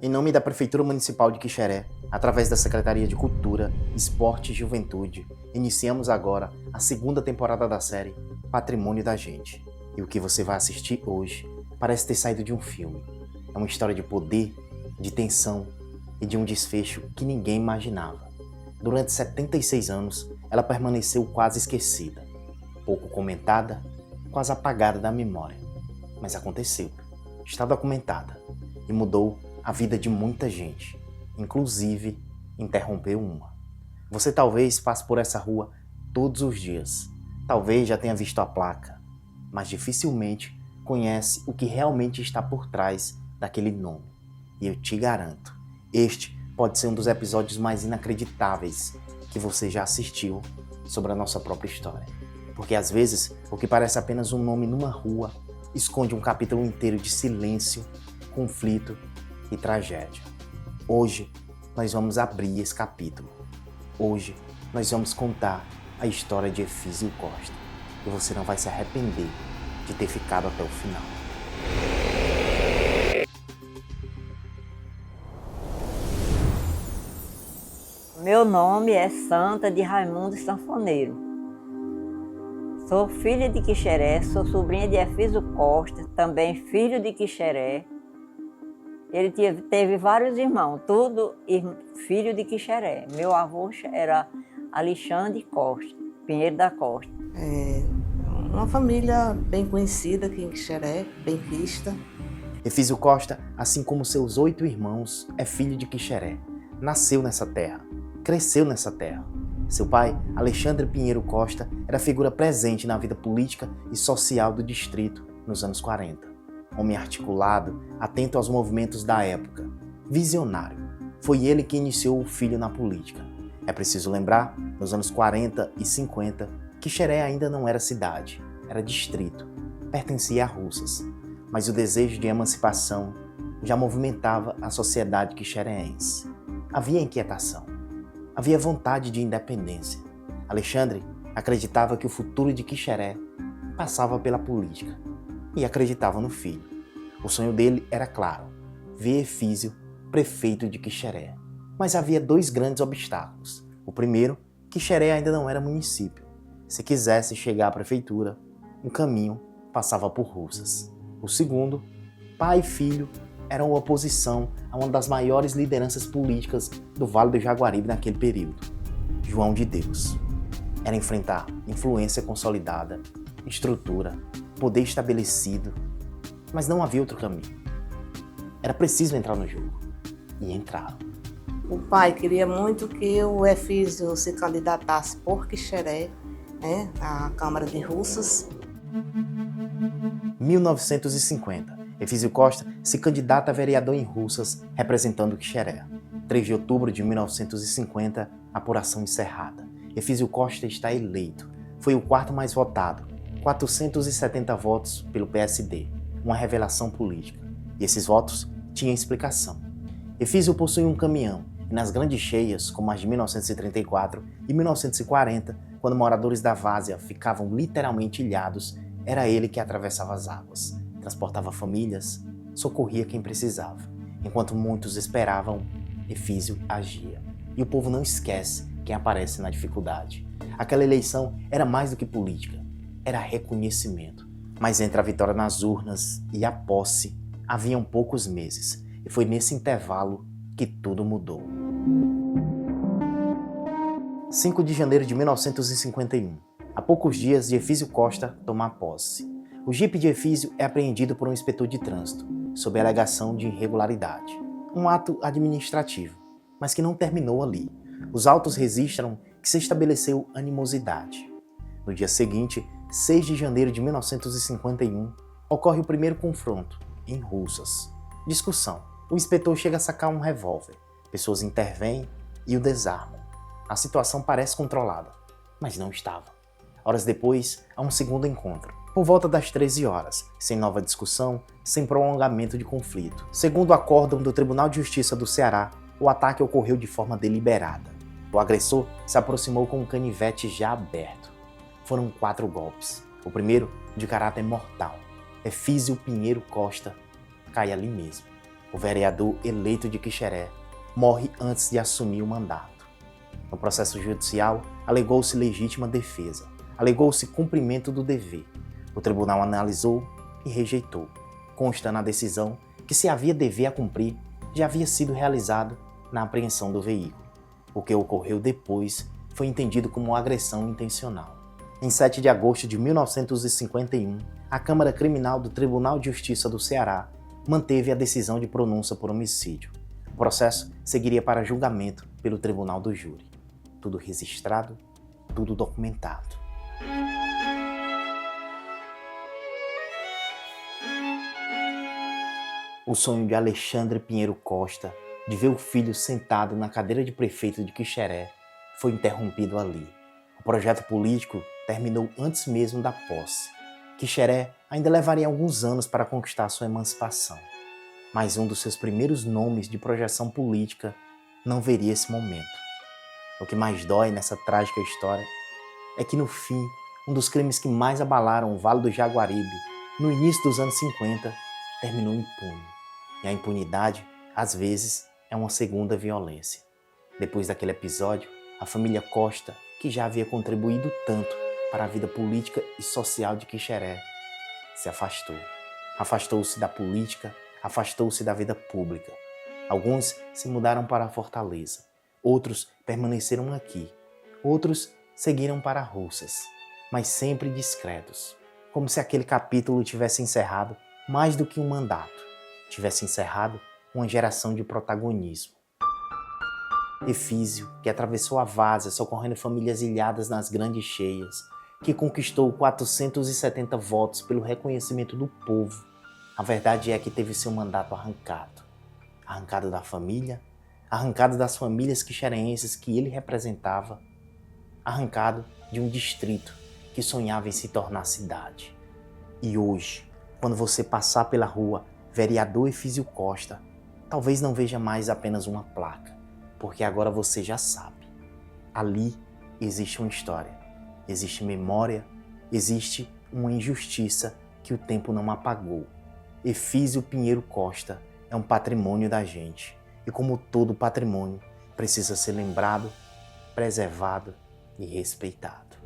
Em nome da Prefeitura Municipal de Quixeré, através da Secretaria de Cultura, Esporte e Juventude, iniciamos agora a segunda temporada da série Patrimônio da Gente. E o que você vai assistir hoje parece ter saído de um filme. É uma história de poder, de tensão e de um desfecho que ninguém imaginava. Durante 76 anos, ela permaneceu quase esquecida, pouco comentada, quase apagada da memória. Mas aconteceu, está documentada e mudou a vida de muita gente, inclusive interrompeu uma. Você talvez passe por essa rua todos os dias, talvez já tenha visto a placa, mas dificilmente conhece o que realmente está por trás daquele nome. E eu te garanto, este pode ser um dos episódios mais inacreditáveis que você já assistiu sobre a nossa própria história. Porque às vezes, o que parece apenas um nome numa rua, esconde um capítulo inteiro de silêncio, conflito e tragédia. Hoje, nós vamos abrir esse capítulo. Hoje, nós vamos contar a história de Efísio Costa. E você não vai se arrepender de ter ficado até o final. Meu nome é Santa de Raimundo Sanfoneiro. Sou filha de Quixeré, sou sobrinha de Efísio Costa, também filho de Quixeré. Ele teve vários irmãos, tudo filho de Quixeré. Meu avô era Alexandre Costa, Pinheiro da Costa. Uma família bem conhecida aqui em Quixeré, benquista. Efísio Costa, assim como seus 8 irmãos, é filho de Quixeré. Nasceu nessa terra, cresceu nessa terra. Seu pai, Alexandre Pinheiro Costa, era figura presente na vida política e social do distrito nos anos 40. Homem articulado, atento aos movimentos da época, visionário. Foi ele que iniciou o filho na política. É preciso lembrar, nos anos 40 e 50, Quixeré ainda não era cidade, era distrito, pertencia a Russas. Mas o desejo de emancipação já movimentava a sociedade quixeréense. Havia inquietação, havia vontade de independência. Alexandre acreditava que o futuro de Quixeré passava pela política e acreditava no filho. O sonho dele era claro, ver Efísio prefeito de Quixeré. Mas havia 2 grandes obstáculos. O primeiro, Quixeré ainda não era município. Se quisesse chegar à prefeitura, o caminho passava por Russas. O segundo, pai e filho eram oposição a uma das maiores lideranças políticas do Vale do Jaguaribe naquele período, João de Deus. Era enfrentar influência consolidada, estrutura, poder estabelecido, mas não havia outro caminho. Era preciso entrar no jogo. E entraram. O pai queria muito que o Efísio se candidatasse por Quixeré, à Câmara de Russas. 1950. Efísio Costa se candidata a vereador em Russas, representando Quixeré. 3 de outubro de 1950, apuração encerrada. Efísio Costa está eleito. Foi o 4º mais votado, 470 votos pelo PSD, uma revelação política. E esses votos tinham explicação. Efísio possui um caminhão, e nas grandes cheias, como as de 1934 e 1940, quando moradores da várzea ficavam literalmente ilhados, era ele que atravessava as águas, transportava famílias, socorria quem precisava. Enquanto muitos esperavam, Efísio agia. E o povo não esquece quem aparece na dificuldade. Aquela eleição era mais do que política, era reconhecimento. Mas entre a vitória nas urnas e a posse, haviam poucos meses, e foi nesse intervalo que tudo mudou. 5 de janeiro de 1951. Há poucos dias de Efísio Costa tomar posse. O jipe de Efísio é apreendido por um inspetor de trânsito, sob alegação de irregularidade. Um ato administrativo, mas que não terminou ali. Os autos registram que se estabeleceu animosidade. No dia seguinte, 6 de janeiro de 1951, ocorre o primeiro confronto, em Russas. Discussão. O inspetor chega a sacar um revólver. Pessoas intervêm e o desarmam. A situação parece controlada, mas não estava. Horas depois, há um segundo encontro, por volta das 13 horas, sem nova discussão, sem prolongamento de conflito. Segundo o acórdão do Tribunal de Justiça do Ceará, o ataque ocorreu de forma deliberada. O agressor se aproximou com um canivete já aberto. Foram 4 golpes. O primeiro, de caráter mortal. Efísio Pinheiro Costa cai ali mesmo. o vereador eleito de Quixeré, morre antes de assumir o mandato. No processo judicial, alegou-se legítima defesa, alegou-se cumprimento do dever. O tribunal analisou e rejeitou. Consta na decisão que se havia dever a cumprir, já havia sido realizado na apreensão do veículo. O que ocorreu depois foi entendido como agressão intencional. Em 7 de agosto de 1951, a Câmara Criminal do Tribunal de Justiça do Ceará manteve a decisão de pronúncia por homicídio. O processo seguiria para julgamento pelo Tribunal do Júri. Tudo registrado, tudo documentado. O sonho de Alexandre Pinheiro Costa de ver o filho sentado na cadeira de prefeito de Quixeré foi interrompido ali. O projeto político terminou antes mesmo da posse. Quixeré ainda levaria alguns anos para conquistar sua emancipação, mas um dos seus primeiros nomes de projeção política não veria esse momento. O que mais dói nessa trágica história é que, no fim, um dos crimes que mais abalaram o Vale do Jaguaribe, no início dos anos 50, terminou impune. E a impunidade, às vezes, é uma segunda violência. Depois daquele episódio, a família Costa, que já havia contribuído tanto para a vida política e social de Quixeré, se afastou. Afastou-se da política, afastou-se da vida pública. Alguns se mudaram para a Fortaleza, outros permaneceram aqui, outros seguiram para Russas, mas sempre discretos, como se aquele capítulo tivesse encerrado mais do que um mandato, tivesse encerrado uma geração de protagonismo. Efísio, que atravessou a várzea socorrendo famílias ilhadas nas grandes cheias, que conquistou 470 votos pelo reconhecimento do povo, a verdade é que teve seu mandato arrancado. Arrancado da família, arrancado das famílias quixerenses que ele representava, arrancado de um distrito que sonhava em se tornar cidade. E hoje, quando você passar pela rua Vereador Efísio Costa, talvez não veja mais apenas uma placa, porque agora você já sabe. Ali existe uma história, existe memória, existe uma injustiça que o tempo não apagou. Efísio Pinheiro Costa é um patrimônio da gente e, como todo patrimônio, precisa ser lembrado, preservado e respeitado.